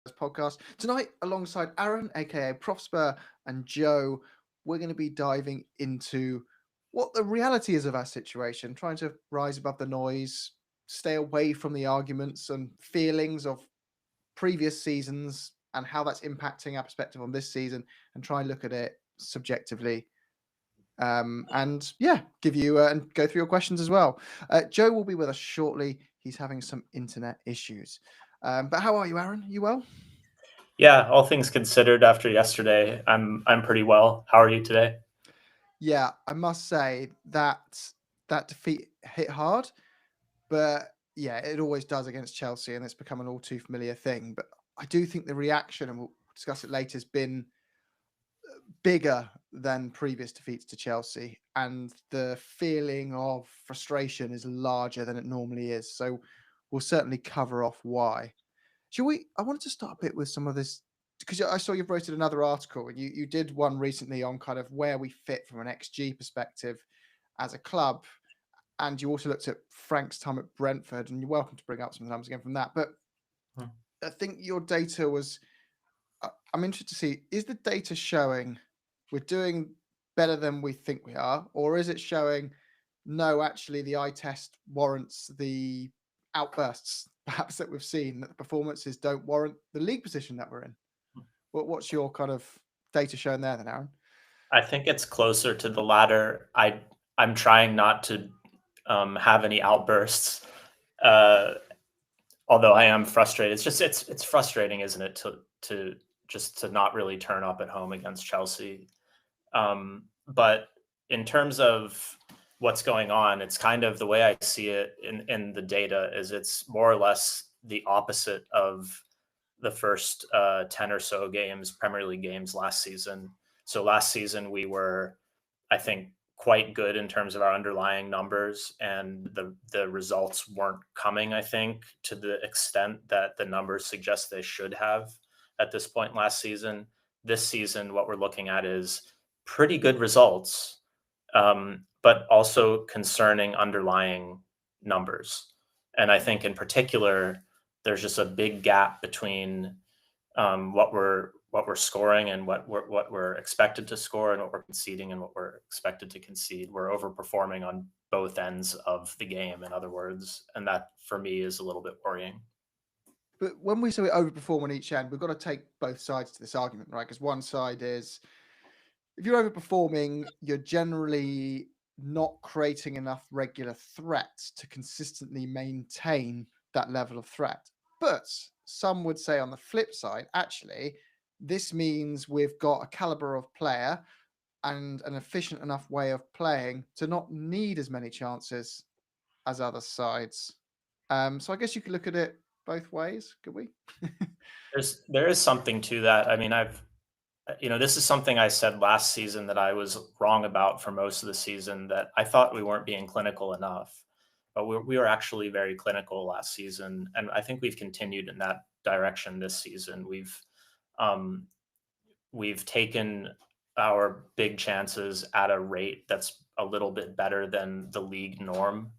podcast. Tonight, alongside Aaron, aka ProfSpur, and Joe, we're going to be diving into what the reality is of our situation, trying to rise above the noise, stay away from the arguments and feelings of previous seasons and how that's impacting our perspective on this season, and try and look at it subjectively. And yeah, give you and go through your questions as well. Joe will be with us shortly. He's having some internet issues. But how are you, Aaron? You well? Yeah, all things considered, after yesterday, I'm pretty well. How are you today? Yeah, I must say that defeat hit hard, but yeah, it always does against Chelsea, and it's become an all too familiar thing. But I do think the reaction, and we'll discuss it later, has been bigger than previous defeats to Chelsea, and the feeling of frustration is larger than it normally is. So we'll certainly cover off why. Shall we? I wanted to start a bit with some of this because I saw you've wrote another article, and you did one recently on kind of where we fit from an XG perspective as a club, and you also looked at Frank's time at Brentford, and you're welcome to bring up some numbers again from that. But Hmm. I think your data was. I'm interested to see, is the data showing we're doing better than we think we are, or is it showing no, actually the eye test warrants the outbursts perhaps that we've seen, that the performances don't warrant the league position that we're in? What's your kind of data showing there then, Aaron? I think it's closer to the latter. I'm trying not to have any outbursts, uh, although I am frustrated. It's frustrating, isn't it, to just to not really turn up at home against Chelsea. But in terms of what's going on, it's kind of the way I see it in the data is it's more or less the opposite of the first 10 or so games, Premier League games last season. So last season we were, I think, quite good in terms of our underlying numbers, and the results weren't coming, I think, to the extent that the numbers suggest they should have at this point last season. This season, what we're looking at is pretty good results, but also concerning underlying numbers. And I think in particular, there's just a big gap between what we're scoring and what we're expected to score, and what we're conceding and what we're expected to concede. We're overperforming on both ends of the game, in other words, and that for me is a little bit worrying. But when we say we overperform on each end, we've got to take both sides to this argument, right? Because one side is if you're overperforming, you're generally not creating enough regular threats to consistently maintain that level of threat. But some would say on the flip side, actually, this means we've got a caliber of player and an efficient enough way of playing to not need as many chances as other sides. So I guess you could look at it both ways, could we? There is something to that. I mean, this is something I said last season that I was wrong about for most of the season, that I thought we weren't being clinical enough. But we were actually very clinical last season, and I think we've continued in that direction this season. Um, we've taken our big chances at a rate that's a little bit better than the league norm.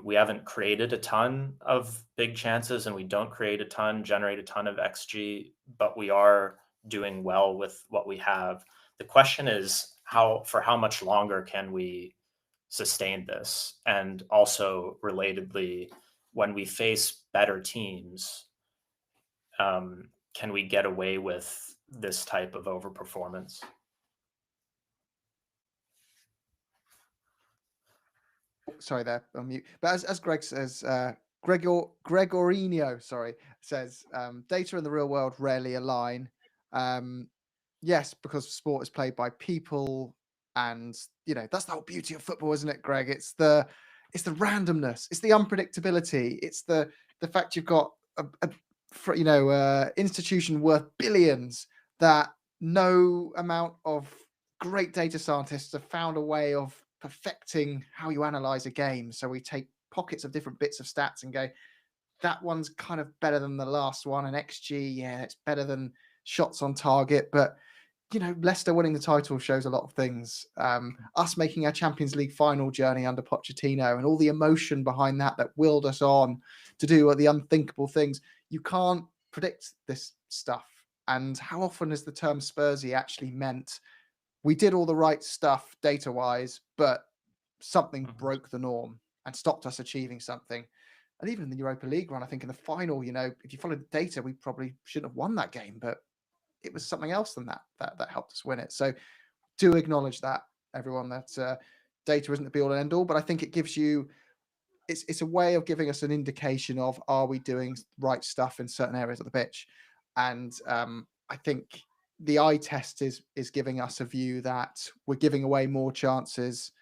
We haven't created a ton of big chances, and we don't generate a ton of XG, but we are doing well with what we have. The question is for how much longer can we sustain this? And also, relatedly, when we face better teams, can we get away with this type of overperformance? Sorry, there on mute. But as Greg says, Gregorino, sorry, says data in the real world rarely align. Yes, because sport is played by people, and that's the whole beauty of football, isn't it, Greg? It's the randomness, it's the unpredictability, it's the fact you've got a institution worth billions that no amount of great data scientists have found a way of perfecting how you analyze a game. So we take pockets of different bits of stats and go, that one's kind of better than the last one. And XG, yeah, it's better than shots on target. But Leicester winning the title shows a lot of things. Us making our Champions League final journey under Pochettino and all the emotion behind that willed us on to do the unthinkable things. You can't predict this stuff. And how often has the term Spursy actually meant we did all the right stuff data-wise, but something broke the norm and stopped us achieving something? And even in the Europa League run, I think in the final, if you followed the data, we probably shouldn't have won that game, but it was something else than that helped us win it. So do acknowledge that, everyone, that data isn't the be all and end all, but I think it gives you, it's a way of giving us an indication of, are we doing right stuff in certain areas of the pitch? And I think the eye test is giving us a view that we're giving away more chances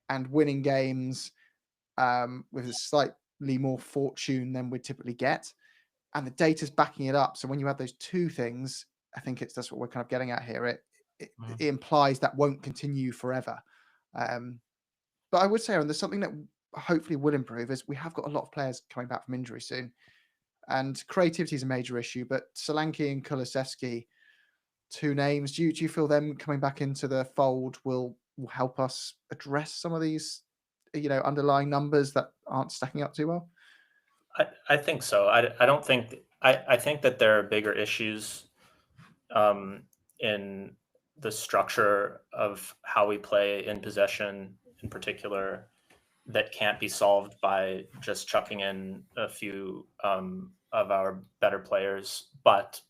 and winning games with a slightly more fortune than we typically get. And the data's backing it up. So when you have those two things, I think that's what we're kind of getting at here. It implies that won't continue forever. But I would say, and there's something that hopefully will improve, is we have got a lot of players coming back from injury soon. And creativity is a major issue, but Solanke and Kulusevski, two names, do you feel them coming back into the fold will help us address some of these, underlying numbers that aren't stacking up too well? I think so. I don't think I think that there are bigger issues in the structure of how we play in possession, in particular, that can't be solved by just chucking in a few of our better players. But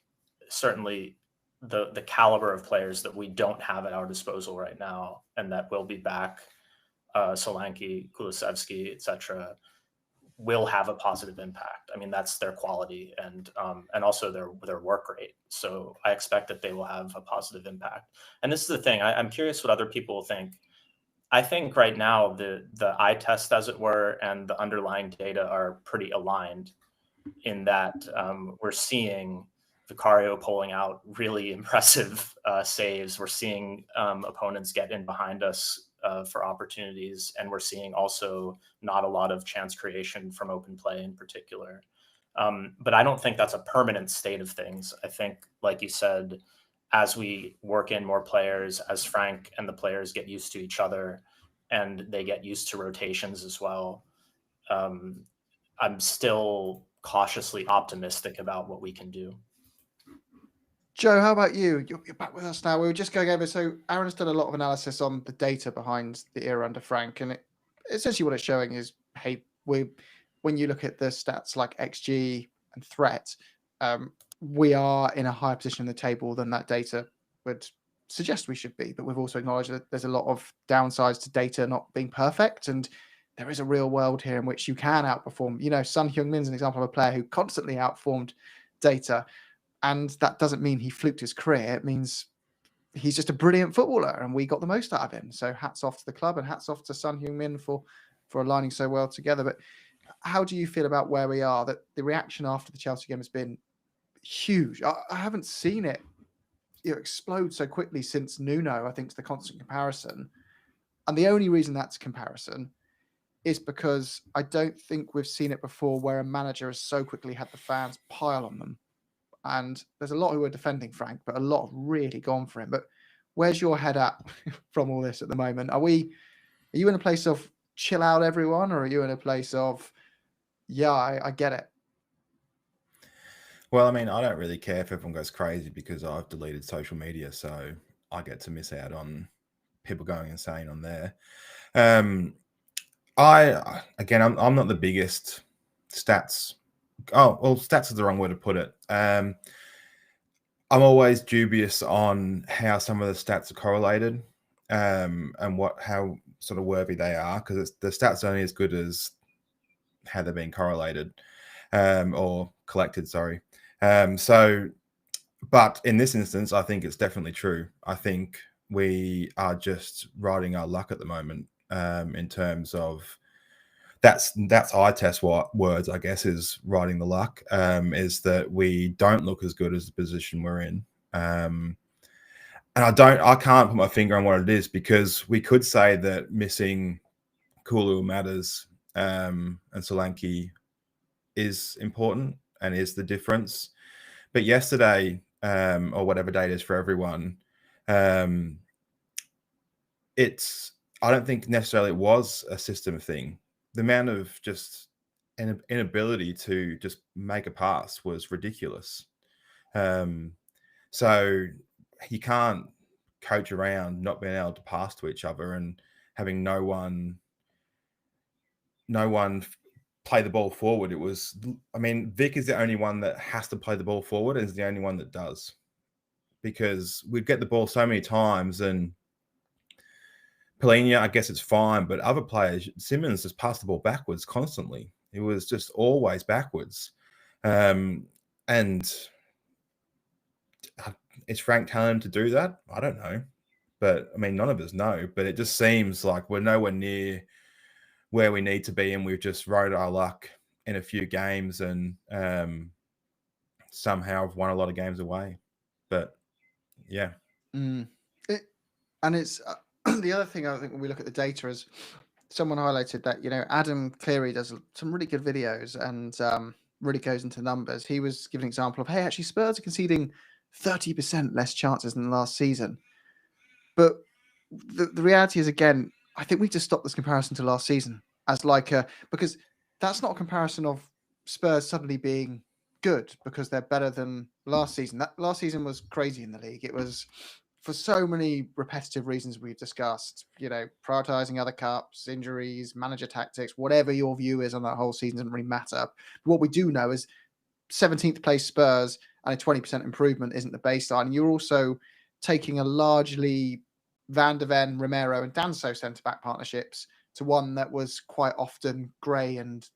certainly, the caliber of players that we don't have at our disposal right now, and that will be back, Solanke, Kulusevski, etc., will have a positive impact. I mean, that's their quality and also their work rate. So I expect that they will have a positive impact. And this is the thing. I'm curious what other people think. I think right now the eye test, as it were, and the underlying data are pretty aligned in that we're seeing Vicario pulling out really impressive saves. We're seeing opponents get in behind us for opportunities, and we're seeing also not a lot of chance creation from open play in particular. But I don't think that's a permanent state of things. I think, like you said, as we work in more players, as Frank and the players get used to each other, and they get used to rotations as well, I'm still cautiously optimistic about what we can do. Joe, how about you? You're back with us now. We were just going over. So Aaron's done a lot of analysis on the data behind the era under Frank, and essentially what it's showing is, hey, when you look at the stats like XG and threat, we are in a higher position in the table than that data would suggest we should be. But we've also acknowledged that there's a lot of downsides to data not being perfect, and there is a real world here in which you can outperform. Son Heung-min's an example of a player who constantly outperformed data. And that doesn't mean he fluked his career. It means he's just a brilliant footballer, and we got the most out of him. So hats off to the club, and hats off to Son Heung-min for aligning so well together. But how do you feel about where we are? That the reaction after the Chelsea game has been huge. I haven't seen it explode so quickly since Nuno. I think it's the constant comparison. And the only reason that's comparison is because I don't think we've seen it before where a manager has so quickly had the fans pile on them. And there's a lot who are defending Frank, but a lot have really gone for him. But where's your head at from all this at the moment? Are you in a place of chill out, everyone, or are you in a place of, yeah, I get it? Well, I mean, I don't really care if everyone goes crazy because I've deleted social media, so I get to miss out on people going insane on there. I'm not the biggest stats. Oh, well, stats is the wrong way to put it. I'm always dubious on how some of the stats are correlated, and how sort of worthy they are, because the stats are only as good as how they're being correlated, or collected. Sorry. But in this instance, I think it's definitely true. I think we are just riding our luck at the moment, in terms of that's eye test words, I guess, is riding the luck, is that we don't look as good as the position we're in. And I can't put my finger on what it is, because we could say that missing Kulu matters, and Solanke is important and is the difference. But yesterday, or whatever day it is for everyone, I don't think necessarily it was a system thing. The amount of just inability to just make a pass was ridiculous. So you can't coach around not being able to pass to each other and having no one play the ball forward. It was, I mean, Vic is the only one that has to play the ball forward and is the only one that does, because we'd get the ball so many times, and Polina, I guess it's fine, but other players, Simmons just passed the ball backwards constantly. It was just always backwards. And is Frank telling him to do that? I don't know. But, I mean, none of us know. But it just seems like we're nowhere near where we need to be, and we've just rode our luck in a few games and somehow have won a lot of games away. But, yeah. And it's the other thing I think when we look at the data is someone highlighted that, you know, Adam Cleary does some really good videos and really goes into numbers. He was giving an example of, hey, actually Spurs are conceding 30% less chances than last season. But the reality is, again, I think we just stopped this comparison to last season as like because that's not a comparison of Spurs suddenly being good because they're better than last season. That last season was crazy in the league. It was for so many repetitive reasons we've discussed, you know, prioritizing other cups, injuries, manager tactics, whatever your view is on that whole season doesn't really matter. But what we do know is 17th place Spurs and a 20% improvement isn't the baseline. And you're also taking a largely Van der Ven, Romero and Danso centre-back partnerships to one that was quite often Gray and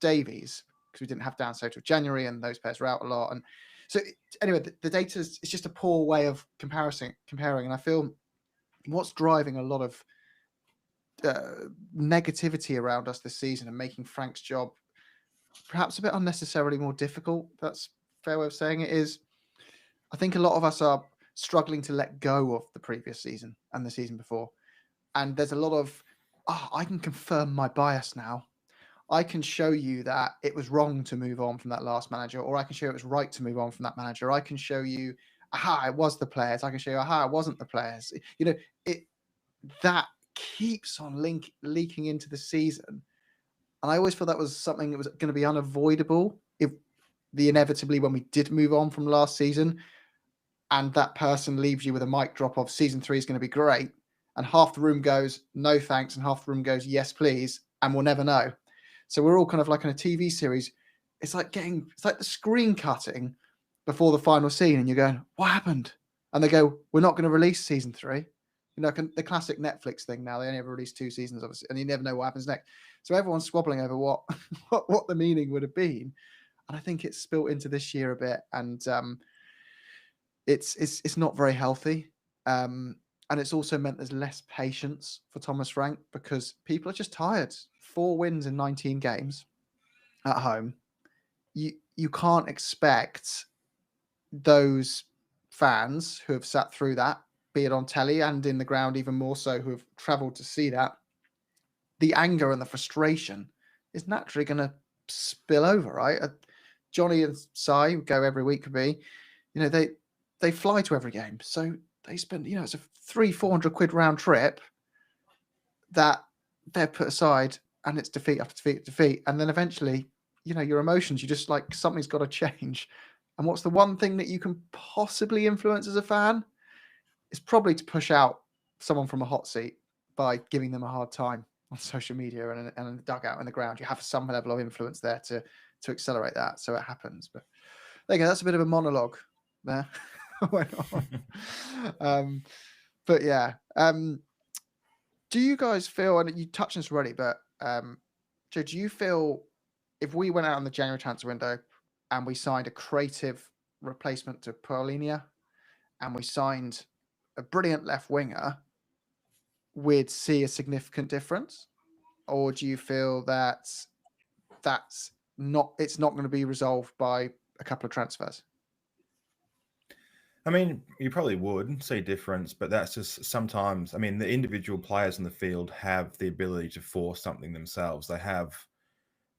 Davies, because we didn't have Danso till January and those pairs were out a lot. And so anyway, the data is just a poor way of comparing. And I feel what's driving a lot of negativity around us this season and making Frank's job perhaps a bit unnecessarily more difficult, that's a fair way of saying it, is I think a lot of us are struggling to let go of the previous season and the season before. And there's a lot of, I can confirm my bias now. I can show you that it was wrong to move on from that last manager, or I can show you it was right to move on from that manager. I can show you, it was the players. I can show you, it wasn't the players. You know, that keeps on leaking into the season. And I always feel that was something that was going to be unavoidable if inevitably when we did move on from last season, and that person leaves you with a mic drop of season 3 is going to be great, and half the room goes, no thanks, and half the room goes, yes, please, and we'll never know. So we're all kind of like in a TV series. It's like the screen cutting before the final scene, and you're going, what happened? And they go, we're not going to release season 3. You know, the classic Netflix thing now, they only ever release 2 seasons, obviously, and you never know what happens next. So everyone's squabbling over what the meaning would have been. And I think it's spilt into this year a bit, and it's not very healthy. And it's also meant there's less patience for Thomas Frank because people are just tired. 4 wins in 19 games at home. You can't expect those fans who have sat through that, be it on telly and in the ground, even more so, who have travelled to see that, the anger and the frustration is naturally going to spill over, right? Johnny and Sai go every week with me. You know, they fly to every game. So they spend, you know, it's a 300-400 quid round trip that they're put aside, and it's defeat after defeat after defeat. And then eventually, you know, your emotions, you just like, something's got to change. And what's the one thing that you can possibly influence as a fan? It's probably to push out someone from a hot seat by giving them a hard time on social media and in the dugout in the ground. You have some level of influence there to accelerate that, so it happens. But there you go. That's a bit of a monologue there. Went on. But yeah, do you guys feel, and you touched on this already, but Joe, do you feel if we went out in the January transfer window and we signed a creative replacement to Paulinho and we signed a brilliant left winger, we'd see a significant difference? Or do you feel that it's not going to be resolved by a couple of transfers? I mean, you probably would see a difference, but that's just sometimes, I mean, the individual players in the field have the ability to force something themselves. They have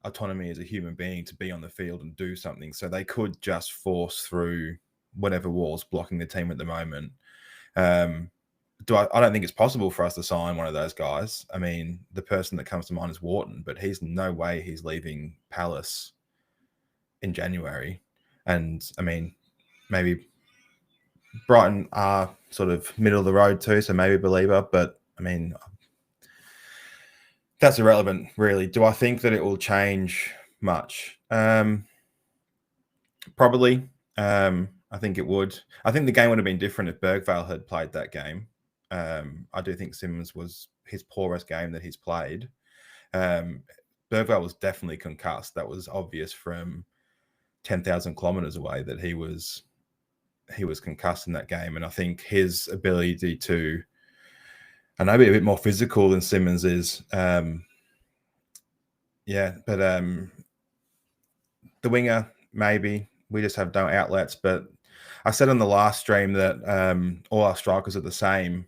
autonomy as a human being to be on the field and do something. So they could just force through whatever wall's blocking the team at the moment. I don't think it's possible for us to sign one of those guys. I mean, the person that comes to mind is Wharton, but he's no way he's leaving Palace in January. And I mean, maybe Brighton are sort of middle of the road too, so maybe Belieber, but I mean, that's irrelevant, really. Do I think that it will change much? Probably. I think it would. I think the game would have been different if Bergvall had played that game. I do think Simmons was his poorest game that he's played. Bergvall was definitely concussed. That was obvious from 10,000 kilometers away that he was concussed in that game. And I think his ability to, I know, be a bit more physical than Simmons is. The winger, maybe. We just have no outlets. But I said on the last stream that all our strikers are the same,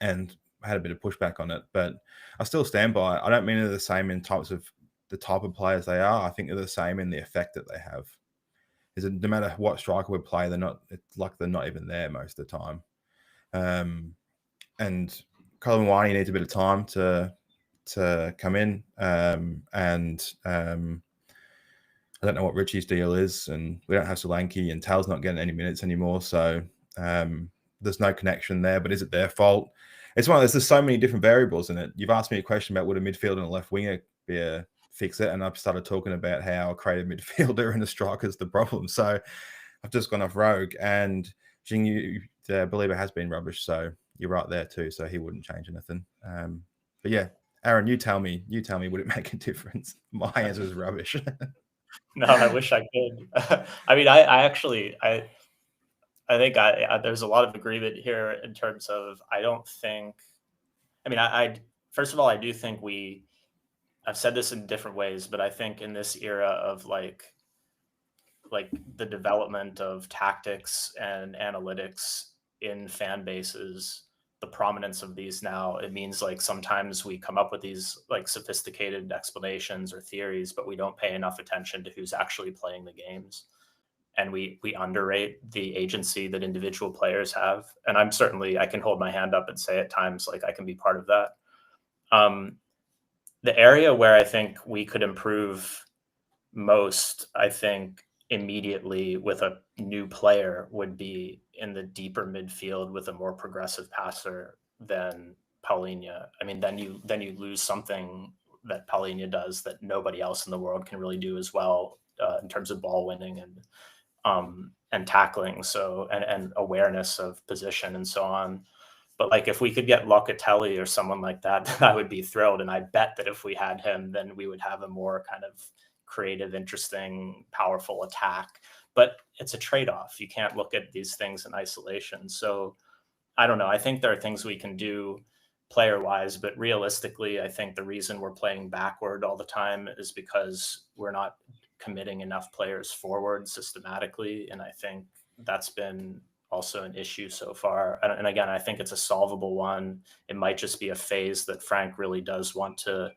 and I had a bit of pushback on it. But I still stand by it. I don't mean they're the same in terms of the type of players they are. I think they're the same in the effect that they have. Is it no matter what striker we play, they're not even there most of the time. And Colin Winey needs a bit of time to come in. I don't know what Richie's deal is, and we don't have Solanke, and Tal's not getting any minutes anymore. So there's no connection there. But is it their fault? It's one of those. There's so many different variables in it. You've asked me a question about would a midfielder and a left winger be a fix it, and I've started talking about how a creative midfielder and a striker is the problem. So I've just gone off rogue, and Jing, the Belieber has been rubbish. So you're right there too. So he wouldn't change anything. But yeah, Aaron, you tell me, would it make a difference? My answer is rubbish. No, I wish I could. I mean, I think there's a lot of agreement here in terms of, first of all, I do think I've said this in different ways, but I think in this era of like the development of tactics and analytics in fan bases, the prominence of these now, it means like sometimes we come up with these like sophisticated explanations or theories, but we don't pay enough attention to who's actually playing the games. And we underrate the agency that individual players have. And I can hold my hand up and say at times, like I can be part of that. The area where I think we could improve most, I think immediately with a new player, would be in the deeper midfield with a more progressive passer than Paulinho. I mean, then you lose something that Paulinho does that nobody else in the world can really do as well in terms of ball winning and tackling, so and awareness of position and so on. But like if we could get Locatelli or someone like that, I would be thrilled. And I bet that if we had him, then we would have a more kind of creative, interesting, powerful attack. But it's a trade-off. You can't look at these things in isolation. So I don't know. I think there are things we can do player-wise, but realistically, I think the reason we're playing backward all the time is because we're not committing enough players forward systematically. And I think that's been also an issue so far. And again, I think it's a solvable one. It might just be a phase that Frank really does want to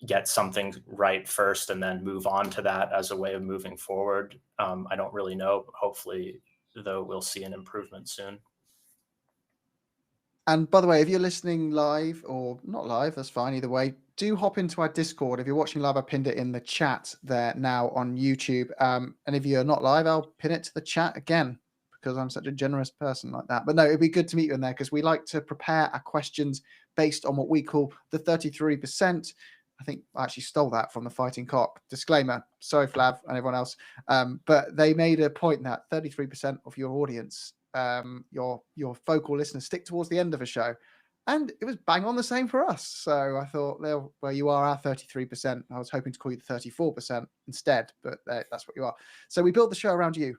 get something right first and then move on to that as a way of moving forward. I don't really know. Hopefully, though, we'll see an improvement soon. And by the way, if you're listening live or not live, that's fine. Either way, do hop into our Discord. If you're watching live, I pinned it in the chat there now on YouTube. And if you're not live, I'll pin it to the chat again because I'm such a generous person like that. But no, it'd be good to meet you in there because we like to prepare our questions based on what we call the 33%. I think I actually stole that from the Fighting Cock. Disclaimer. Sorry, Flav and everyone else. But they made a point that 33% of your audience, your focal listeners, stick towards the end of a show. And it was bang on the same for us. So I thought, well, you are our 33%. I was hoping to call you the 34% instead, but that's what you are. So we built the show around you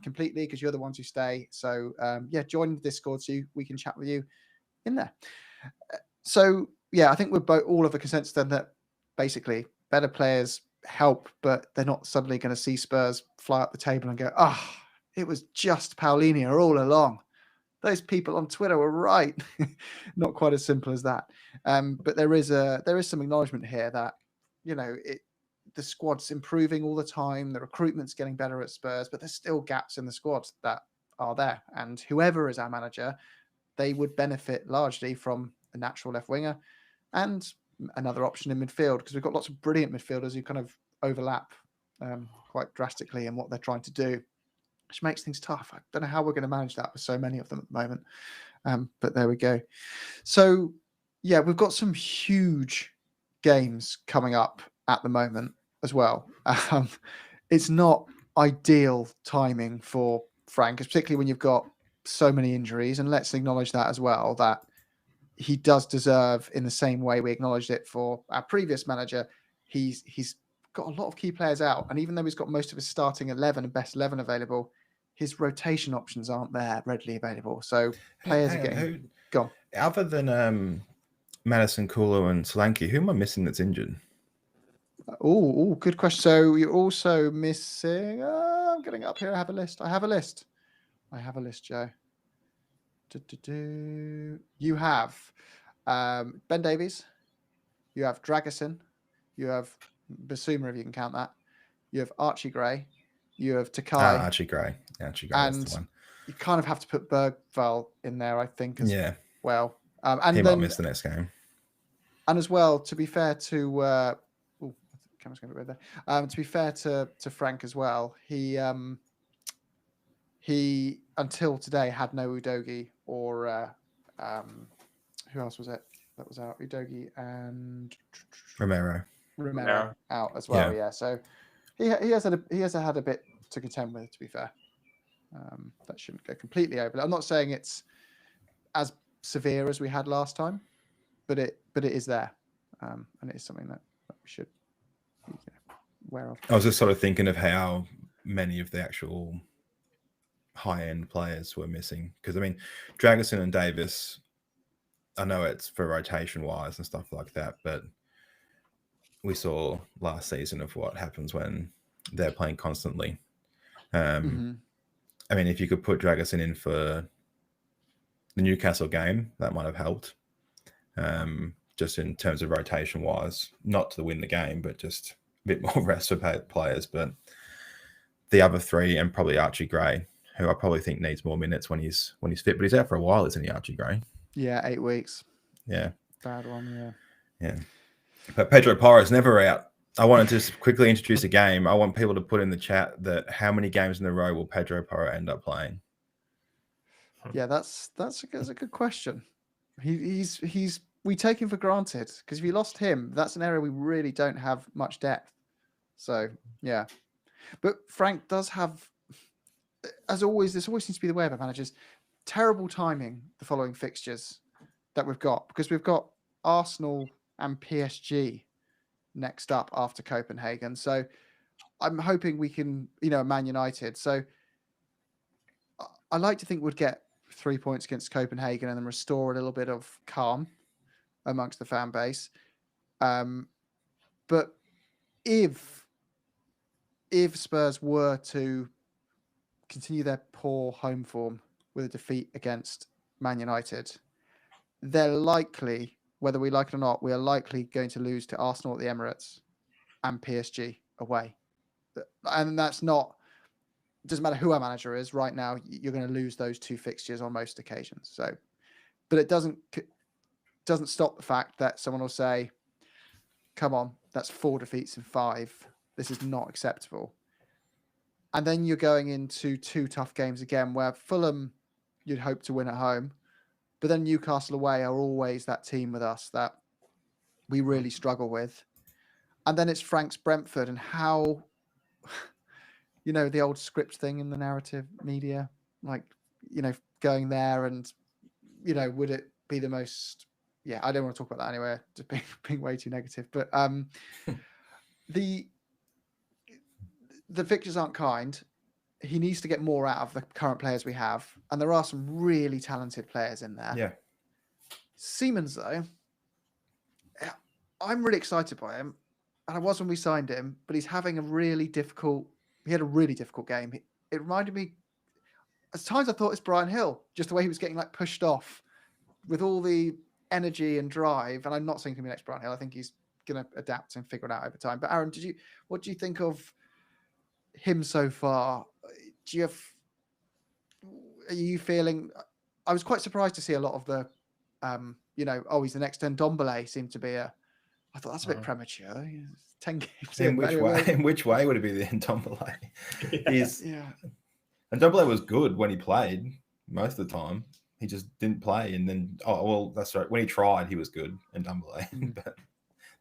completely because you're the ones who stay. So join the Discord so we can chat with you in there. So yeah, I think we're all of a consensus then that basically better players help, but they're not suddenly going to see Spurs fly up the table and go, it was just Paulinho all along. Those people on Twitter were right. Not quite as simple as that. But there is some acknowledgement here that, the squad's improving all the time. The recruitment's getting better at Spurs, but there's still gaps in the squad that are there. And whoever is our manager, they would benefit largely from a natural left winger and another option in midfield, because we've got lots of brilliant midfielders who kind of overlap quite drastically in what they're trying to do, which makes things tough. I don't know how we're going to manage that with so many of them at the moment. But there we go. So, yeah, we've got some huge games coming up at the moment as well. It's not ideal timing for Frank, particularly when you've got so many injuries. And let's acknowledge that as well, that he does deserve, in the same way we acknowledged it for our previous manager, he's got a lot of key players out. And even though he's got most of his starting 11 and best 11 available, his rotation options aren't there readily available. So players are getting gone. Other than Madison, Kulu, and Solanke, who am I missing that's injured? Oh, good question. So you're also missing. I'm getting up here. I have a list, Joe. You have Ben Davies. You have Dragusin. You have Basuma, if you can count that. You have Archie Gray. You have Takai. Archie Gray. And that's the one. You kind of have to put Bergvall in there, I think, as well. And he then, might miss the next game. And as well, to be fair to camera's going to be right there. To be fair to Frank as well, he until today had no Udogie or who else was it that was out? Udogie and Romero out as well. Yeah, so he has had a bit to contend with, to be fair. That shouldn't go completely over. I'm not saying it's as severe as we had last time, but it is there, and it is something that we should be aware of. I was just sort of thinking of how many of the actual high-end players were missing, because I mean, Dragusin and Davis, I know it's for rotation-wise and stuff like that, but we saw last season of what happens when they're playing constantly. I mean, if you could put Dragusin in for the Newcastle game, that might have helped. Just in terms of rotation-wise, not to win the game, but just a bit more rest for players. But the other three, and probably Archie Gray, who I probably think needs more minutes when he's fit, but he's out for a while, isn't he, Archie Gray? Yeah, 8 weeks. Yeah. Bad one, yeah. But Pedro Porro's never out. I wanted to just quickly introduce a game. I want people to put in the chat that how many games in a row will Pedro Porro end up playing? Yeah, that's a good question. He's we take him for granted, because if you lost him, that's an area we really don't have much depth. So yeah, but Frank does have, as always, this always seems to be the way of our managers, terrible timing the following fixtures that we've got, because we've got Arsenal and PSG next up after Copenhagen. So I'm hoping we can, Man United. So I like to think we'd get 3 points against Copenhagen and then restore a little bit of calm amongst the fan base. But if Spurs were to continue their poor home form with a defeat against Man United, they're likely, whether we like it or not, we are likely going to lose to Arsenal at the Emirates and PSG away. And that's not, it doesn't matter who our manager is right now, you're going to lose those two fixtures on most occasions. So, but it doesn't stop the fact that someone will say, come on, that's 4 defeats in 5. This is not acceptable. And then you're going into 2 tough games again, where Fulham, you'd hope to win at home, but then Newcastle away are always that team with us that we really struggle with. And then it's Frank's Brentford, and how, the old script thing in the narrative media, like, going there and, would it be the most, I don't want to talk about that anyway, just being way too negative, but the fixtures aren't kind. He needs to get more out of the current players we have, and there are some really talented players in there. Yeah. Siemens, though, I'm really excited by him, and I was when we signed him, but he's having he had a really difficult game. It reminded me, at times I thought it's Brian Hill, just the way he was getting pushed off with all the energy and drive. And I'm not saying he's going to be next Brian Hill. I think he's going to adapt and figure it out over time. But Aaron, what do you think of him so far? Are you feeling I was quite surprised to see a lot of the, he's the next Ndombele seemed to be I thought that's a bit premature. 10 games In in. which way? In which way would it be the Ndombele? Yeah. Ndombele was good when he played most of the time. He just didn't play, and then that's right. When he tried, he was good, Ndombele, but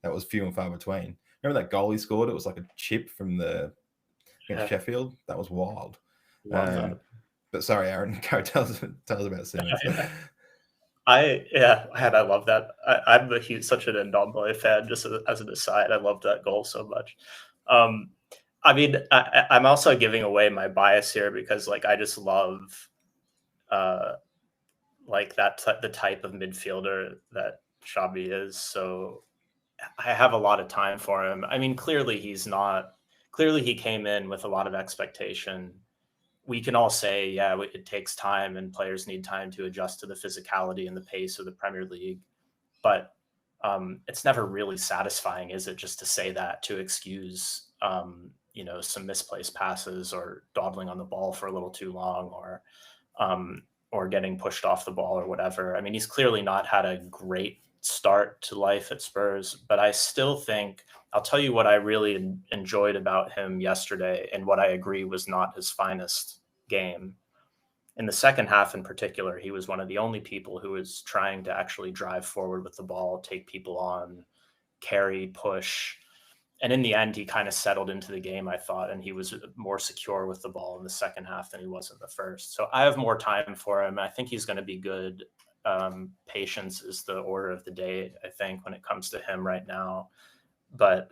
that was few and far between. Remember that goal he scored? It was like a chip from against Sheffield. That was wild. Love that. But sorry, Aaron, go tell us about Simmons. I love that. I'm such an Ndombele fan. Just as an aside, I love that goal so much. I mean, I'm also giving away my bias here because, like, I just love, like the type of midfielder that Xabi is. So I have a lot of time for him. I mean, clearly he came in with a lot of expectation. We can all say, yeah, it takes time and players need time to adjust to the physicality and the pace of the Premier League. But it's never really satisfying, is it, just to say that, to excuse, some misplaced passes or dawdling on the ball for a little too long or getting pushed off the ball or whatever. I mean, he's clearly not had a great start to life at Spurs, but I still think, I'll tell you what I really enjoyed about him yesterday and what I agree was not his finest game. In the second half in particular, he was one of the only people who was trying to actually drive forward with the ball, take people on, carry, push. And in the end, he kind of settled into the game, I thought, and he was more secure with the ball in the second half than he was in the first. So I have more time for him. I think he's going to be good. Patience is the order of the day, I think, when it comes to him right now. But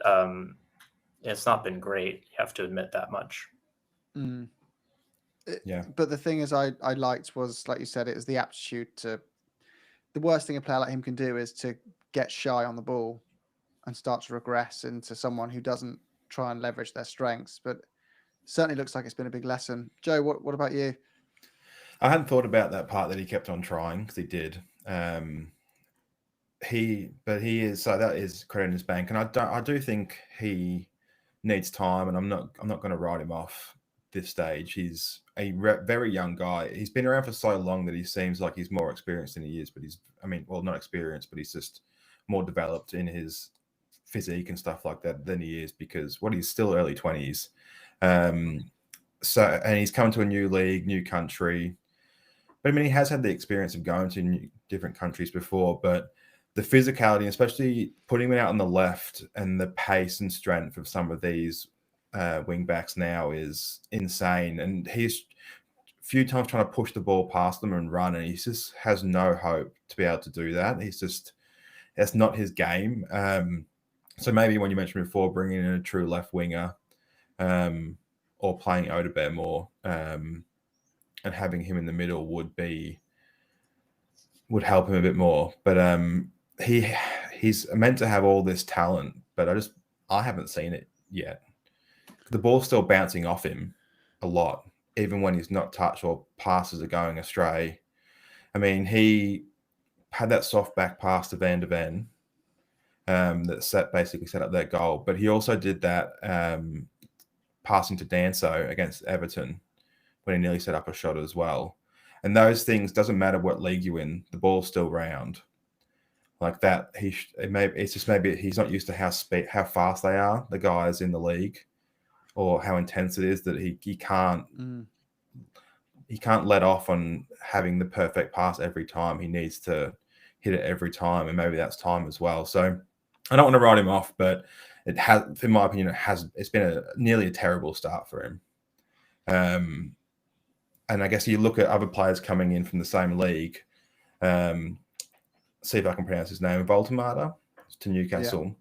it's not been great. You have to admit that much. Yeah. But the thing is, I liked was, like you said, it was the aptitude to. The worst thing a player like him can do is to get shy on the ball and start to regress into someone who doesn't try and leverage their strengths. But certainly looks like it's been a big lesson. Joe, what about you? I hadn't thought about that part that he kept on trying, because he did. He is, so that is credit in his bank, and I do think he needs time, and I'm not going to write him off this stage. He's a very young guy. He's been around for so long that he seems like he's more experienced than he is, but not experienced, but he's just more developed in his physique and stuff like that than he is, because he's still early 20s. And he's come to a new league, new country. But I mean, he has had the experience of going to different countries before, but the physicality, especially putting him out on the left, and the pace and strength of some of these wing backs now is insane. And he's a few times trying to push the ball past them and run, and he just has no hope to be able to do that. That's not his game. So maybe when you mentioned before, bringing in a true left winger, or playing Odegaard more, and having him in the middle would help him a bit more. But he's meant to have all this talent, but I haven't seen it yet. The ball's still bouncing off him a lot, even when he's not touched or passes are going astray. I mean, he had that soft back pass to Van de Ven that basically set up their goal, but he also did that passing to Danso against Everton when he nearly set up a shot as well. And those things, doesn't matter what league you're in, the ball's still round. Like that, it's just maybe he's not used to how fast they are, the guys in the league, or how intense it is, that he can't let off on having the perfect pass every time. He needs to hit it every time, and maybe that's time as well. So I don't want to write him off, but it has, in my opinion, it's been nearly a terrible start for him. And I guess you look at other players coming in from the same league. See if I can pronounce his name. Voltemata to Newcastle,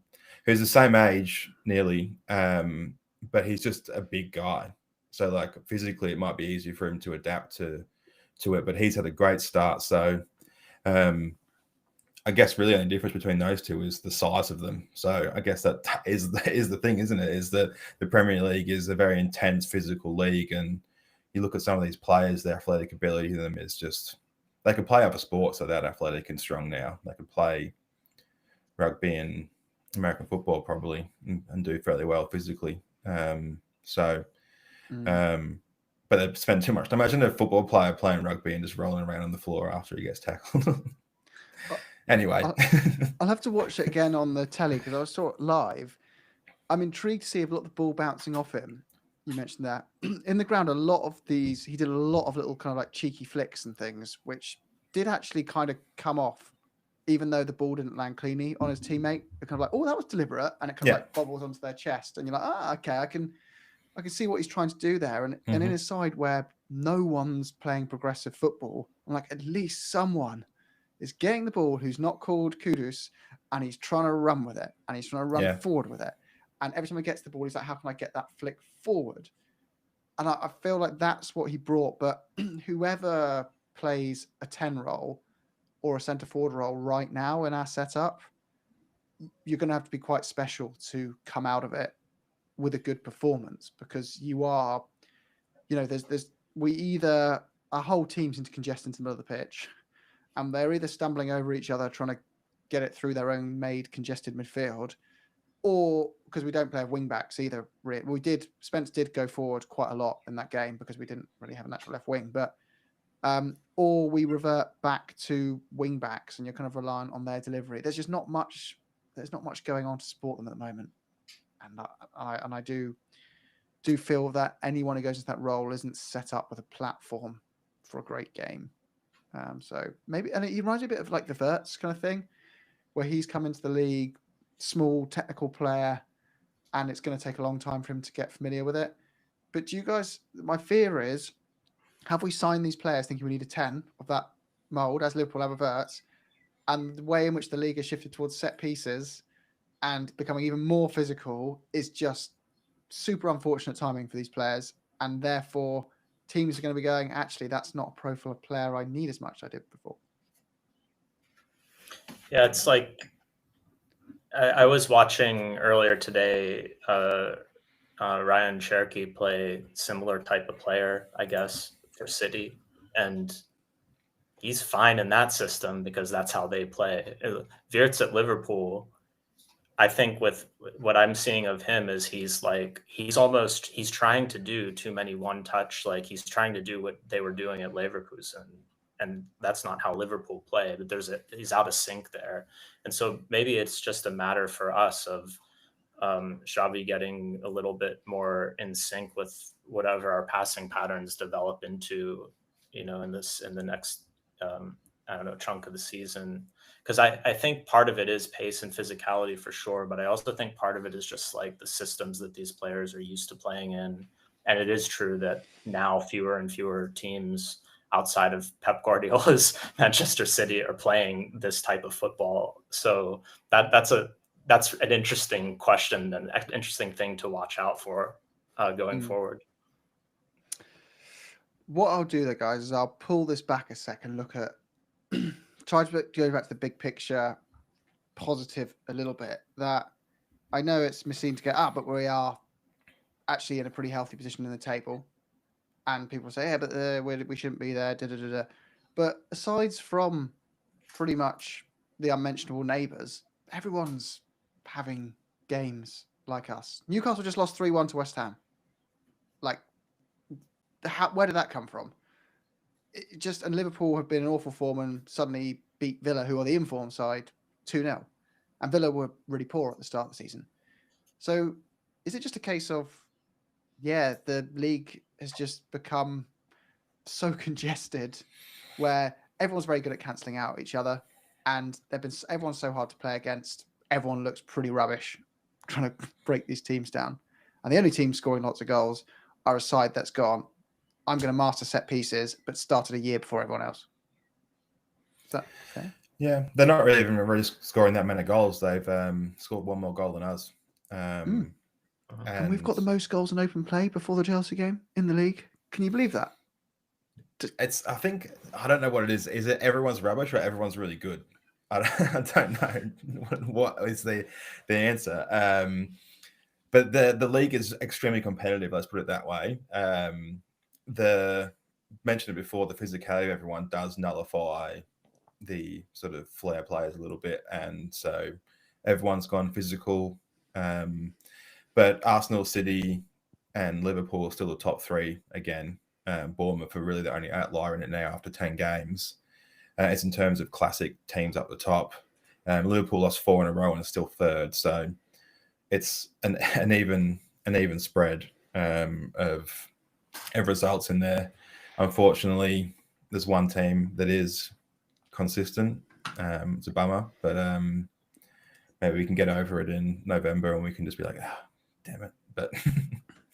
who's the same age nearly, but he's just a big guy. So like physically, it might be easier for him to adapt to it. But he's had a great start. So I guess really the only difference between those two is the size of them. So I guess that is the thing, isn't it? Is that the Premier League is a very intense physical league, and you look at some of these players, their athletic ability to them is just, they can play other sports so that athletic and strong now. They can play rugby and American football probably and do fairly well physically. But but they spend too much time. Imagine a football player playing rugby and just rolling around on the floor after he gets tackled. Anyway. I'll have to watch it again on the telly because I saw it live. I'm intrigued to see a lot of the ball bouncing off him. You mentioned that. In the ground, he did a lot of little kind of like cheeky flicks and things, which did actually kind of come off, even though the ball didn't land cleanly on his teammate. They're kind of like, oh, that was deliberate. And it kind of like bobbles onto their chest. And you're like, okay, I can see what he's trying to do there. And in a side where no one's playing progressive football, I'm like, at least someone is getting the ball who's not called Kudus, and he's trying to run with it, and he's trying to run forward with it. And every time he gets the ball, he's like, how can I get that flick forward? And I feel like that's what he brought. But whoever plays a 10 role or a centre forward role right now in our setup, you're going to have to be quite special to come out of it with a good performance, because you are, our whole team seems to congest into the middle of the pitch, and they're either stumbling over each other trying to get it through their own made congested midfield, or because we don't play wing backs either. Spence did go forward quite a lot in that game because we didn't really have a natural left wing, but or we revert back to wing backs and you're kind of reliant on their delivery. There's just not much. There's not much going on to support them at the moment, and I do feel that anyone who goes into that role isn't set up with a platform for a great game. So maybe, and it reminds me a bit of like the Wirtz kind of thing, where he's come into the league, small technical player, and it's going to take a long time for him to get familiar with it. But do you guys, my fear is, have we signed these players thinking we need a 10 of that mould, as Liverpool have a Wirtz, and the way in which the league has shifted towards set pieces and becoming even more physical is just super unfortunate timing for these players, and therefore teams are going to be going, actually, that's not a profile of player I need as much as I did before. Yeah, it's like I was watching earlier today Ryan Cherokee play similar type of player, I guess, for City, and he's fine in that system because that's how they play. Wirtz at Liverpool, I think with what I'm seeing of him is he's trying to do too many one touch. Like he's trying to do what they were doing at Leverkusen, and that's not how Liverpool play. But he's out of sync there. And so maybe it's just a matter for us of Xavi getting a little bit more in sync with whatever our passing patterns develop into, in the next, chunk of the season. Because I think part of it is pace and physicality for sure, but I also think part of it is just like the systems that these players are used to playing in. And it is true that now fewer and fewer teams outside of Pep Guardiola's Manchester City are playing this type of football. So that's an interesting question and an interesting thing to watch out for going forward. What I'll do though, guys, is I'll pull this back a second, look at, try to go back to the big picture, positive a little bit. That I know it's missing to get up, but we are actually in a pretty healthy position in the table. And people say, yeah, but we shouldn't be there. But aside from pretty much the unmentionable neighbours, everyone's having games like us. Newcastle just lost 3-1 to West Ham. Like, where did that come from? And Liverpool have been in awful form and suddenly beat Villa, who are the informed side, 2-0. And Villa were really poor at the start of the season. So is it just a case of, the league has just become so congested where everyone's very good at cancelling out each other, and everyone's so hard to play against. Everyone looks pretty rubbish trying to break these teams down. And the only team scoring lots of goals are a side that's gone, I'm going to master set pieces, but started a year before everyone else. Is that fair? Yeah, they're not really even really scoring that many goals. They've scored one more goal than us. And we've got the most goals in open play before the Chelsea game in the league. Can you believe that? I don't know what it is. Is it everyone's rubbish or everyone's really good? I don't know what is the answer. But the league is extremely competitive. Let's put it that way. Mentioned it before, the physicality of everyone does nullify the sort of flair players a little bit, and so everyone's gone physical. But Arsenal, City, and Liverpool are still the top three again. Bournemouth are really the only outlier in it now after 10 games. It's in terms of classic teams up the top. Liverpool lost 4 in a row and are still third. So it's an even spread of results in there. Unfortunately, there's one team that is consistent. It's a bummer, but maybe we can get over it in November and we can just be like, damn it. But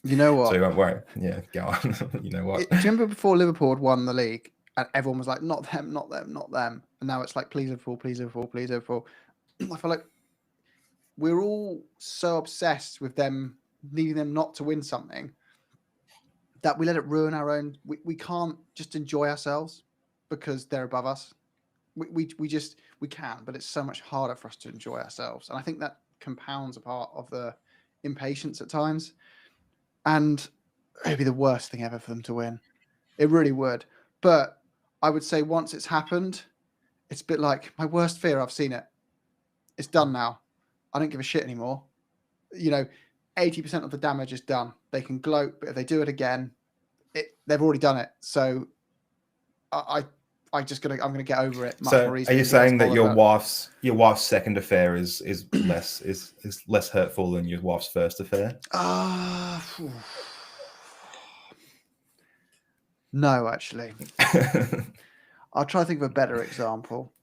you know what? So you won't worry. Yeah, go on. You know what? Do you remember before Liverpool had won the league and everyone was like, not them, not them, not them. And now it's like, please Liverpool, please Liverpool, please Liverpool. I feel like we're all so obsessed with them, needing them not to win something, that we let it ruin our own. We can't just enjoy ourselves because they're above us. We can, but it's so much harder for us to enjoy ourselves. And I think that compounds a part of the impatience at times. And it'd be the worst thing ever for them to win. It really would. But I would say once it's happened, it's a bit like my worst fear. I've seen it. It's done now. I don't give a shit anymore. 80% of the damage is done. They can gloat, but if they do it again, they've already done it. So I'm gonna get over it. Much more Are easily you than saying that your wife's wife's second affair is less hurtful than your wife's first affair? No, actually. I'll try to think of a better example.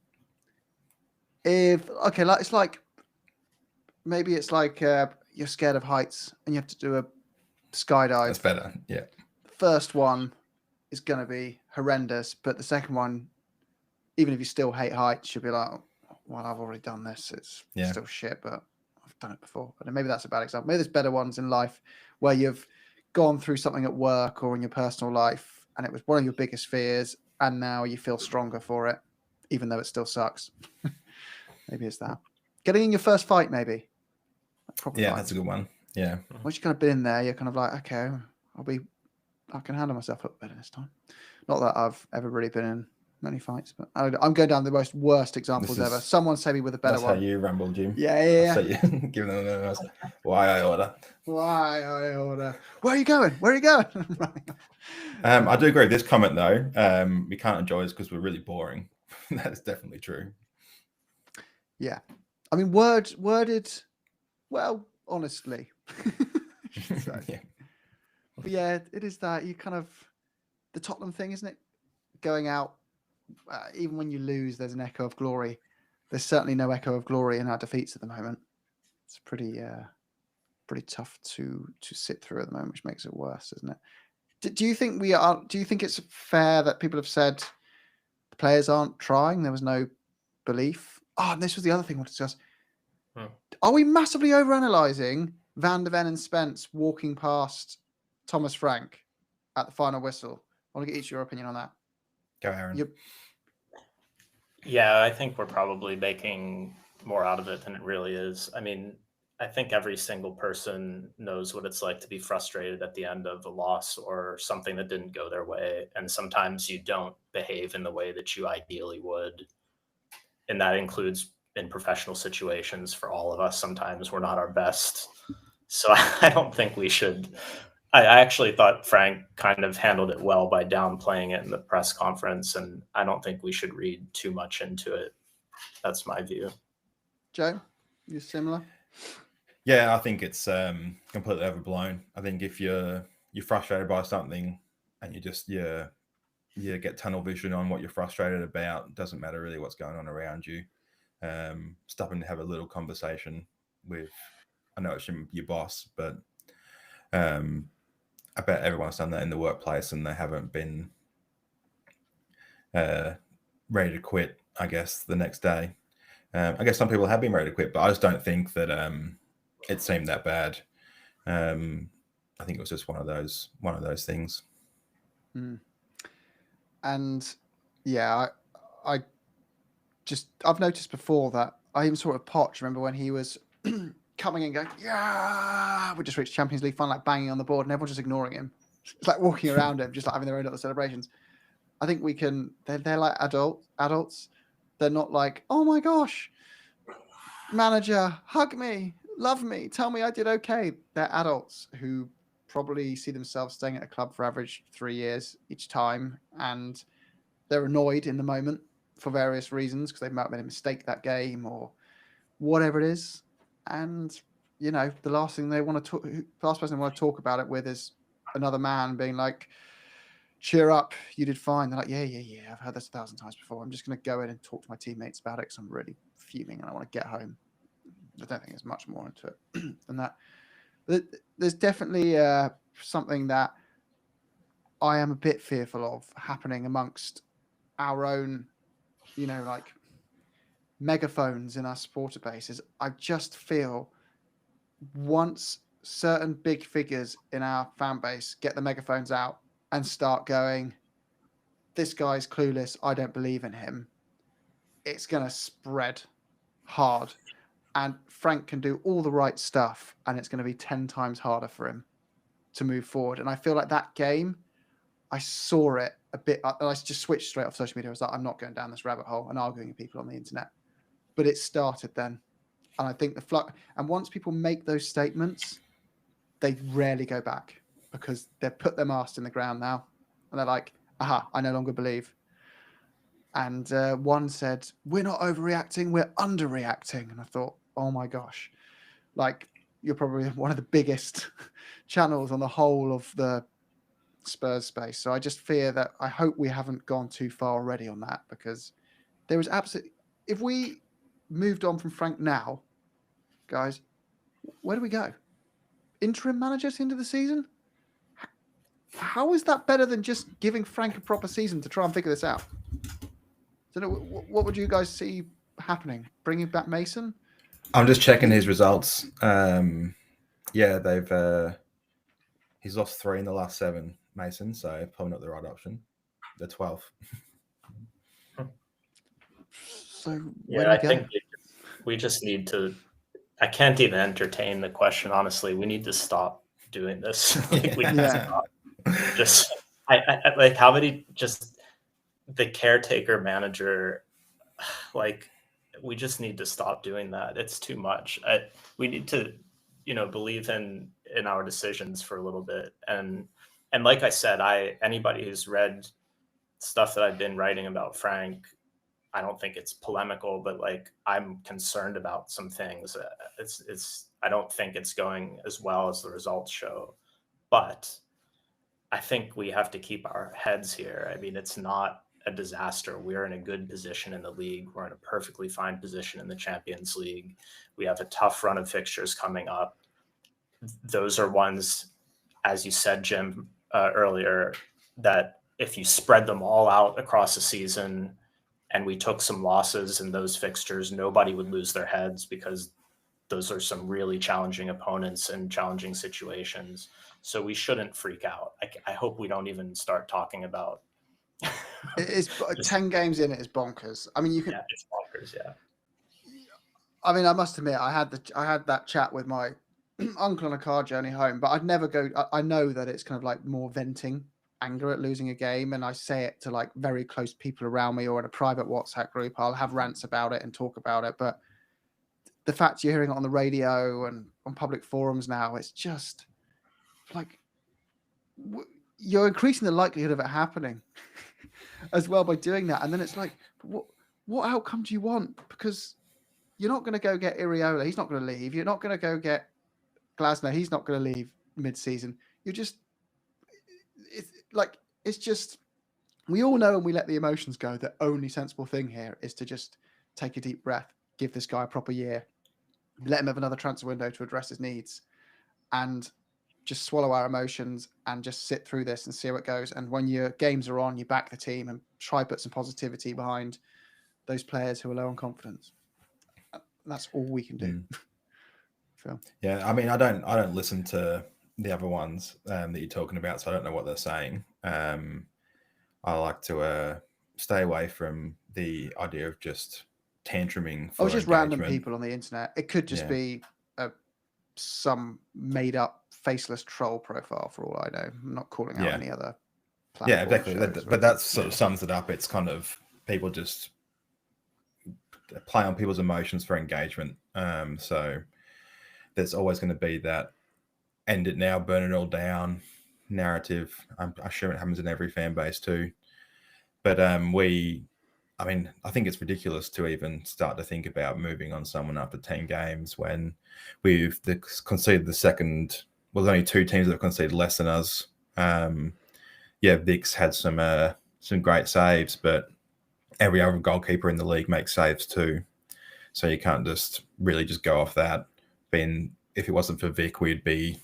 It's like you're scared of heights and you have to do a skydive. That's better. Yeah. First one is going to be horrendous, but the second one, even if you still hate heights, you'll be like, well, I've already done this. It's still shit, but I've done it before. But maybe that's a bad example. Maybe there's better ones in life where you've gone through something at work or in your personal life and it was one of your biggest fears and now you feel stronger for it, even though it still sucks. Maybe it's that. Getting in your first fight, maybe. That's a good one. Yeah. Once you've kind of been in there, you're kind of like, okay, I can handle myself a little better this time. Not that I've ever really been in many fights, but I'm going down the most worst examples ever. Someone say me with a better one. That's how you ramble, Jim. Yeah. Give them a why I order. Where are you going? I do agree with this comment though. We can't enjoy this because we're really boring. That is definitely true. Yeah. I mean, worded well, honestly. Yeah. But yeah, it is that you kind of the Tottenham thing, isn't it? Going out, even when you lose, there's an echo of glory. There's certainly no echo of glory in our defeats at the moment. It's pretty tough to sit through at the moment, which makes it worse, isn't it? Do you think Do you think it's fair that people have said the players aren't trying? There was no belief. And this was the other thing I want to discuss. Are we massively overanalyzing Van de Ven and Spence walking past Thomas Frank at the final whistle? I want to get each of your opinion on that. Go, Aaron. Yeah, I think we're probably making more out of it than it really is. I mean, I think every single person knows what it's like to be frustrated at the end of a loss or something that didn't go their way. And sometimes you don't behave in the way that you ideally would. And that includes in professional situations for all of us. Sometimes we're not our best. So I don't think we should. I actually thought Frank kind of handled it well by downplaying it in the press conference. And I don't think we should read too much into it. That's my view. Joe, you similar? Yeah, I think it's completely overblown. I think if you're frustrated by something and you get tunnel vision on what you're frustrated about, it doesn't matter really what's going on around you. Stopping to have a little conversation with, I know it's your boss, but I bet everyone's done that in the workplace and they haven't been ready to quit, I guess, the next day. I guess some people have been ready to quit, but I just don't think that it seemed that bad. I think it was just one of those things. And yeah, I've noticed before that I even saw it with Poch. Remember when he was coming and going, yeah, we just reached Champions League final, like banging on the board, and everyone's just ignoring him. It's like walking around him, just like having their own little celebrations. I think they're like adults. They're not like, oh my gosh, manager, hug me, love me, tell me I did okay. They're adults who probably see themselves staying at a club for average 3 years each time, and they're annoyed in the moment for various reasons because they might have made a mistake that game or whatever it is. And the last thing they want to talk, the last person they want to talk about it with is another man being like, cheer up, you did fine. They're like, yeah, I've heard this 1,000 times before. I'm just going to go in and talk to my teammates about it because I'm really fuming and I want to get home. I don't think there's much more into it than that. There's definitely something that I am a bit fearful of happening amongst our own, like megaphones in our supporter bases. I just feel once certain big figures in our fan base get the megaphones out and start going, this guy's clueless, I don't believe in him, it's going to spread hard. And Frank can do all the right stuff, and it's going to be 10 times harder for him to move forward. And I feel like that game, I saw it a bit. I just switched straight off social media. I was like, I'm not going down this rabbit hole and arguing with people on the internet. But it started then. And I think and once people make those statements, they rarely go back because they've put their mast in the ground now. And they're like, aha, I no longer believe. And one said, we're not overreacting, we're underreacting. And I thought, oh my gosh, like you're probably one of the biggest channels on the whole of the Spurs space. So I just fear that I hope we haven't gone too far already on that, because there was absolutely, if we moved on from Frank now, guys, where do we go? Interim manager at the end of the season? How is that better than just giving Frank a proper season to try and figure this out? So what would you guys see happening? Bringing back Mason? I'm just checking his results. Yeah, he's lost 3 in the last 7, Mason, so probably not the right option. The 12th. So yeah, I think we just need to. I can't even entertain the question, honestly. We need to stop doing this. We need to stop. Just I like how many just the caretaker manager, like we just need to stop doing that. It's too much. We need to, believe in our decisions for a little bit. And like I said, anybody who's read stuff that I've been writing about Frank, I don't think it's polemical, but like I'm concerned about some things. I don't think it's going as well as the results show, but I think we have to keep our heads here. I mean, it's not a disaster. We're in a good position in the league. We're in a perfectly fine position in the Champions League. We have a tough run of fixtures coming up. Those are ones, as you said, Jim, earlier, that if you spread them all out across the season and we took some losses in those fixtures, nobody would lose their heads because those are some really challenging opponents and challenging situations. So we shouldn't freak out. I hope we don't even start talking about. It's 10 games in, it is bonkers. I mean, you can. Yeah, it's bonkers. Yeah. I mean, I must admit, I had that chat with my uncle on a car journey home, but I'd never go. I know that it's kind of like more venting anger at losing a game, and I say it to like very close people around me or in a private WhatsApp group. I'll have rants about it and talk about it, but the fact you're hearing it on the radio and on public forums now, it's just like you're increasing the likelihood of it happening as well by doing that. And then it's like, what outcome do you want? Because you're not going to go get Iriola. He's not going to leave. You're not going to go get Glasner. He's not going to leave mid-season. You're just, it's just, we all know and we let the emotions go. The only sensible thing here is to just take a deep breath, give this guy a proper year, let him have another transfer window to address his needs, and just swallow our emotions and just sit through this and see how it goes. And when your games are on, you back the team and try put some positivity behind those players who are low on confidence. That's all we can do. Phil. Yeah, I mean, I don't listen to the other ones that you're talking about, so I don't know what they're saying. I like to stay away from the idea of just tantruming for just engagement. random people on the internet. It could just be some made up faceless troll profile for all I know. I'm not calling out any other platform. Yeah, exactly. But that sort of sums it up. It's kind of people just play on people's emotions for engagement. So there's always going to be that end it now, burn it all down narrative. I'm sure it happens in every fan base too. But I think it's ridiculous to even start to think about moving on someone after 10 games when we've conceded the second. Well, there's only 2 teams that have conceded less than us. Vic's had some great saves, but every other goalkeeper in the league makes saves too. So you can't just go off that. If it wasn't for Vic, we'd be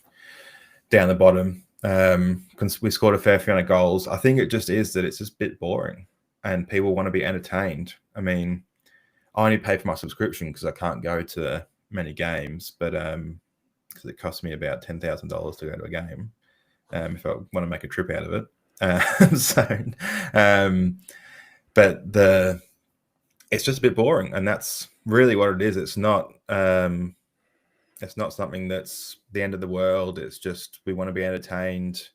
down the bottom. We scored a fair few amount of goals. I think it just is that it's just a bit boring and people want to be entertained. I mean, I only pay for my subscription because I can't go to many games, but because it costs me about $10,000 to go to a game if I want to make a trip out of it. But it's just a bit boring, and that's really what it is. It's not something that's the end of the world. It's just we want to be entertained.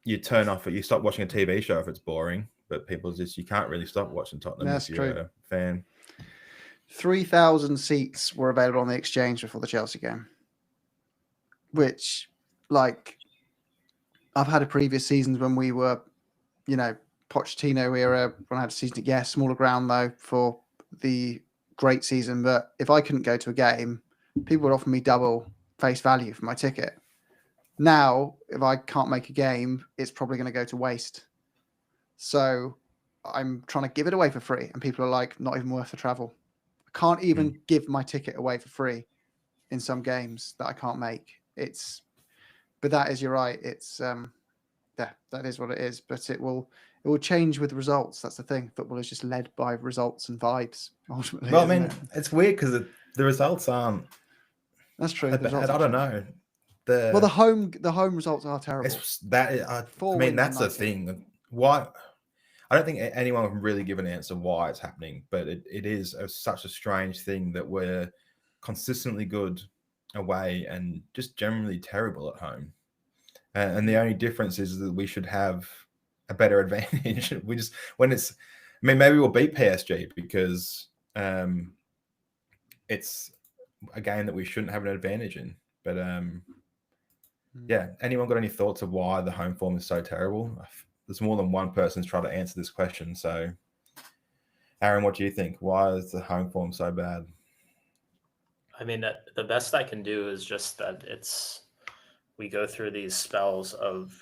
You turn off it. You stop watching a TV show if it's boring, but you can't really stop watching Tottenham if you're a fan. 3,000 seats were available on the exchange before the Chelsea game, which, like, I've had a previous seasons when we were, Pochettino era, when I had a season, smaller ground though for the great season. But if I couldn't go to a game, people would offer me double face value for my ticket. Now, if I can't make a game, it's probably going to go to waste. So I'm trying to give it away for free, and people are like, not even worth the travel. I can't even give my ticket away for free in some games that I can't make. But that is, you're right. It's that is what it is. But it will change with results. That's the thing. Football is just led by results and vibes ultimately. Well, I mean, it's weird because the results aren't. That's true. I don't know. The home results are terrible. That's the thing. Why? I don't think anyone can really give an answer why it's happening, but it is such a strange thing that we're consistently good away and just generally terrible at home. And the only difference is that we should have a better advantage. Maybe we'll beat PSG because it's a game that we shouldn't have an advantage in. But anyone got any thoughts of why the home form is so terrible? There's more than one person's trying to answer this question. So, Aaron, what do you think? Why is the home form so bad? I mean, the best I can do is just that we go through these spells of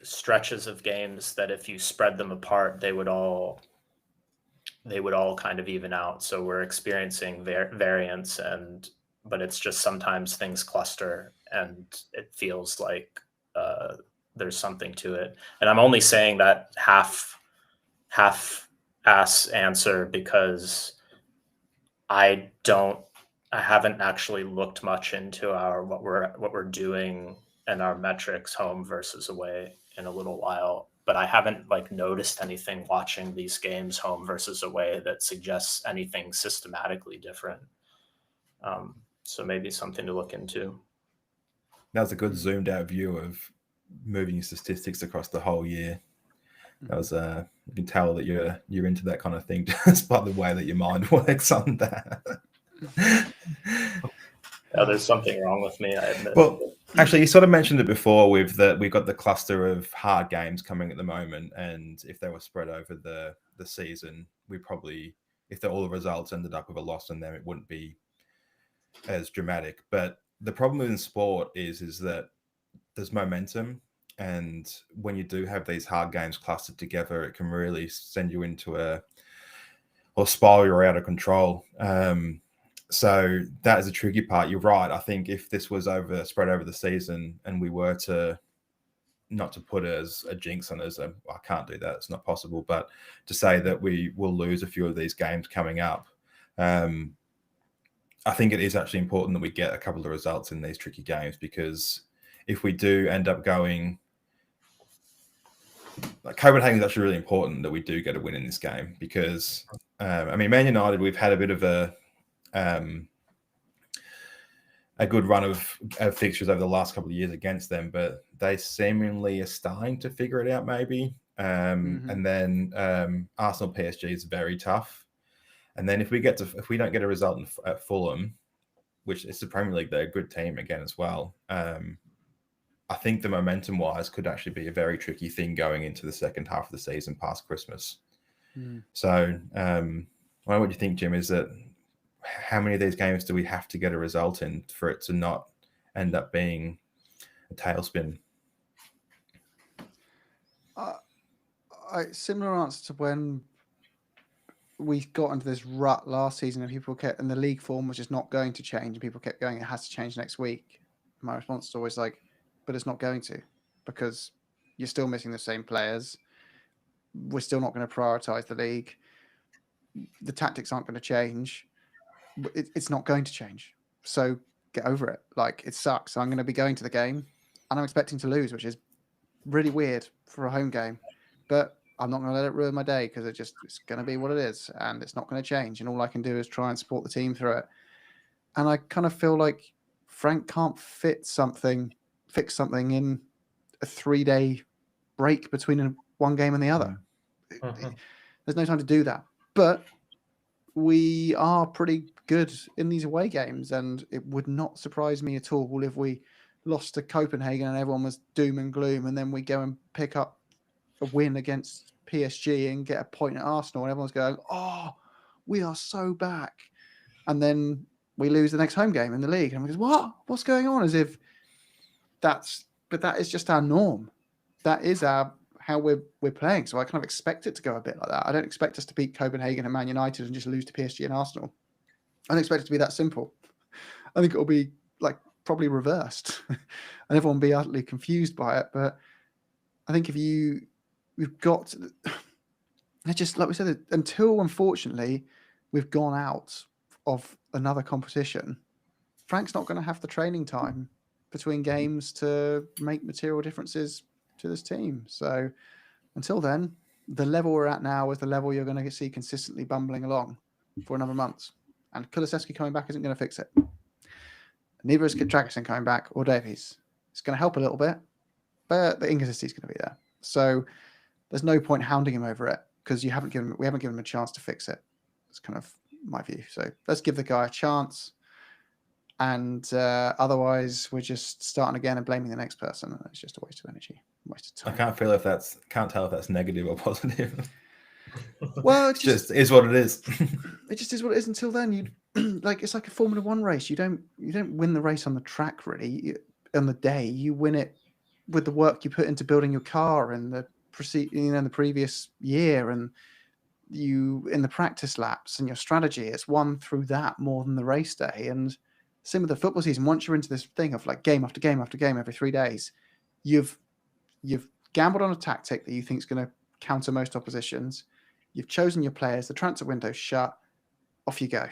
stretches of games that if you spread them apart, they would all kind of even out. So we're experiencing variance, but it's just sometimes things cluster and it feels like there's something to it. And I'm only saying that half-ass answer because I haven't actually looked much into what we're doing and our metrics home versus away in a little while. But I haven't noticed anything watching these games home versus away that suggests anything systematically different. So maybe something to look into. That was a good zoomed out view of moving statistics across the whole year. That was you can tell that you're into that kind of thing just by the way that your mind works on that. There's something wrong with me, I admit. Well, actually, you sort of mentioned it before. We've got the cluster of hard games coming at the moment, and if they were spread over the season, we probably, if all the results ended up with a loss in them, it wouldn't be as dramatic. But the problem in sport is that there's momentum, and when you do have these hard games clustered together, it can really send you into or spiral you out of control. So that is a tricky part. You're right. I think if this was spread over the season and we were to, not to put it as a jinx on us, I can't do that. It's not possible. But to say that we will lose a few of these games coming up, I think it is actually important that we get a couple of results in these tricky games, because if we do end up going, Copenhagen is actually really important that we do get a win in this game, because Man United, we've had a bit of a good run of fixtures over the last couple of years against them, but they seemingly are starting to figure it out maybe. And then Arsenal PSG is very tough. And then if we don't get a result at Fulham, which is the Premier League, they're a good team again as well. I think the momentum wise could actually be a very tricky thing going into the second half of the season past Christmas. So, what do you think, Jim? Is that how many of these games do we have to get a result in for it to not end up being a tailspin? Similar answer to when we got into this rut last season, and the league form was just not going to change, and people kept going, it has to change next week. My response is always like, but it's not going to, because you're still missing the same players. We're still not going to prioritize the league. The tactics aren't going to change. It's not going to change. So get over it. Like, it sucks. I'm going to be going to the game and I'm expecting to lose, which is really weird for a home game, but I'm not going to let it ruin my day, because it's going to be what it is, and it's not going to change. And all I can do is try and support the team through it. And I kind of feel like Frank can't fix something in a 3-day break between one game and the other. There's no time to do that. But we are pretty good in these away games, and it would not surprise me at all if we lost to Copenhagen and everyone was doom and gloom, and then we go and pick up a win against PSG and get a point at Arsenal, and everyone's going, oh, we are so back. And then we lose the next home game in the league, and we go, what? What's going on? As if that is just our norm. That is how we're playing. So I kind of expect it to go a bit like that. I don't expect us to beat Copenhagen and Man United and just lose to PSG and Arsenal. I don't expect it to be that simple. I think it'll be like probably reversed, and everyone will be utterly confused by it. But I think we've got, just like we said, until unfortunately we've gone out of another competition, Frank's not going to have the training time between games to make material differences to this team. So until then, the level we're at now is the level you're going to see consistently bumbling along for another month. And Kulusevski coming back isn't going to fix it. Neither is Dragusin coming back or Davies. It's going to help a little bit, but the inconsistency is going to be there. So there's no point hounding him over it, because we haven't given him a chance to fix it. It's kind of my view. So let's give the guy a chance. And otherwise, we're just starting again and blaming the next person. And it's just a waste of energy, waste of time. I can't tell if that's negative or positive. Well, it just is what it is. It just is what it is. Until then, it's like a Formula One race. You don't win the race on the track, really. On the day, you win it with the work you put into building your car and the previous year, and you in the practice laps and your strategy. It's won through that more than the race day. And same with the football season. Once you're into this thing of like game after game after game every 3 days, you've gambled on a tactic that you think is going to counter most oppositions. You've chosen your players. The transfer window's shut. Off you go.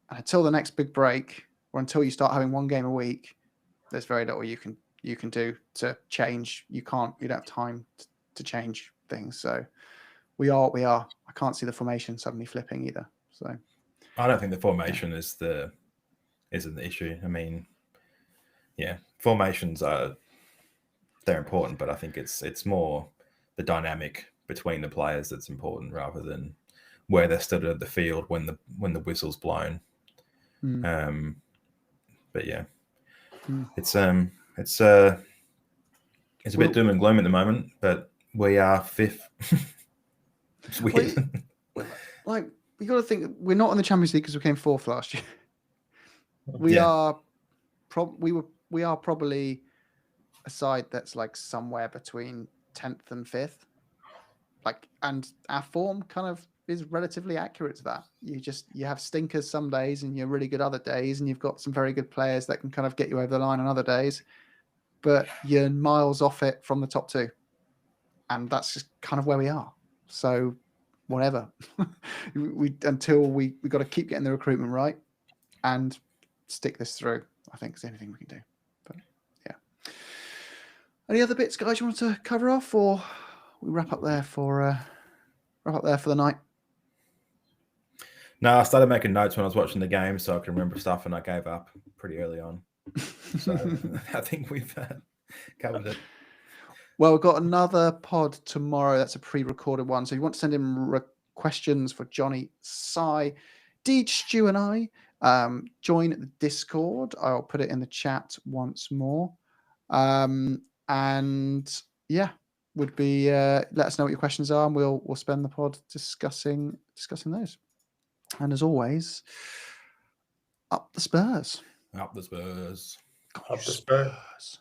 And until the next big break, or until you start having one game a week, there's very little you can do to change. You don't have time to change things. So we are what we are. I can't see the formation suddenly flipping either. So I don't think the formation isn't the issue. I mean, yeah, formations they're important, but I think it's more the dynamic between the players that's important, rather than where they're stood at the field when the whistle's blown. But yeah, it's a bit doom and gloom at the moment, but we are fifth. It's weird. Like, you got to think, we're not in the Champions League because we came fourth last year. We are probably a side that's like somewhere between 10th and 5th. Like, and our form kind of is relatively accurate to that. You have stinkers some days and you're really good other days, and you've got some very good players that can kind of get you over the line on other days, but you're miles off it from the top 2. And that's just kind of where we are. So whatever. we got to keep getting the recruitment right and stick this through. I think is the only thing we can do. But yeah. Any other bits, guys, you want to cover off, or we wrap up there for the night? No, I started making notes when I was watching the game, so I can remember stuff, and I gave up pretty early on. So I think we've covered it. Well, we've got another pod tomorrow. That's a pre-recorded one. So if you want to send in questions for Johnny Si, Deej, Stu, and I. Join the Discord. I'll put it in the chat once more. And yeah, would be let us know what your questions are, and we'll spend the pod discussing those. And as always, up the Spurs. Up the Spurs. Up the Spurs.